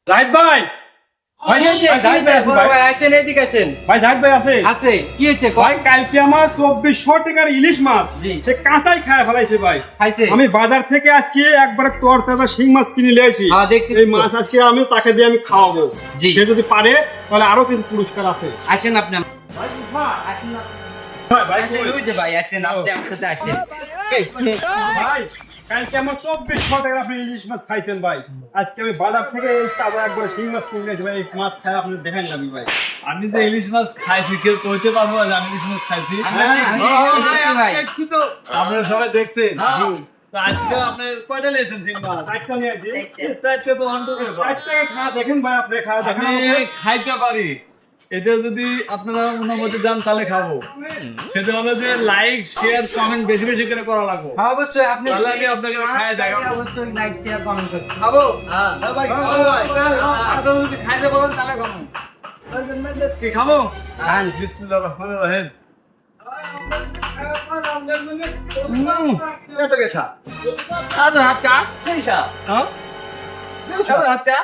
জাহিদ ভাই ভাই আসেন এদিকে আসেন। ভাই জাহিদ ভাই আছে আছে কি হয়েছে? ভাই কালকে আমার 2400 টাকার ইলিশ মাছ জি। সে কাঁচাই খায় ফেলাইছে ভাই। খাইছে? আমি বাজার থেকে আজকে একবারে তরতাজা শিং মাছ কিনে নিয়ে আসি। হ্যাঁ, দেখতে এই মাছ আজকে আমি তাকে দিয়ে আমি খাওয়াবো। জি। সে যদি পারে তাহলে আরো কিছু পুরস্কার আছে। আসেন আপনি। ভাই উঠা। আসেন আপনি। ভাই আসেন, কই? ওই যে ভাই আসেন, আপনি আমার সাথে আসেন। ভাই কালকে আমার 2400 টাকার আপনি ইলিশ মাছ খাইছেন ভাই। আজকে আমি বাজার থেকে এই তাজা একবার শিং মাছ কিনে নিয়ে আসি ভাই। এই মাছ খায় আপনি দেখেন না ভাই। আমি তো ইলিশ মাছ খাইছি, কেউ কইতে পারবো না আমি ইলিশ মাছ খাইছি। ভাই আপনারা সবাই দেখছেন। জি। তো আজকে আপনি কয়টা নিয়েছেন শিং মাছ? চারটা নিয়ে আসি। চারটে তো অন্তরে চারটাকে খাওয়া দেখেন ভাই, আপনি খাওয়া দেখেন আমি আমাকে। খাইতে পারি, এটা যদি আপনারা অনুমতি দেন তাহলে খাবো। সেটা হলো যে লাইক শেয়ার কমেন্ট বেশি বেশি করে করা লাগবে। হ্যাঁ, অবশ্যই আপনি তাহলে আমি আপনাকে খাইয়ে দেখাবো। অবশ্যই লাইক শেয়ার কমেন্ট করুন। খাবো? আপনারা যদি খাইতে বলেন তাহলে খাবো। কি খাবো? খান। বিসমিল্লাহির রহমানির রহিম। আরে হাত কা? সেইসা। হ্যাঁ? আরে হাত কা?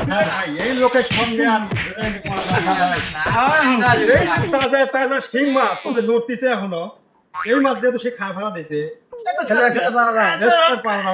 হ্যাঁ ভাই, এই লোকের সঙ্গে আর এই তাজা তাজা শিং মাছ ওদের লড়তেছে এখনো। এই মাছ যেহেতু সে খাওয়া ফেলা দিয়েছে খেতে পারে না, দেখতে পারে না।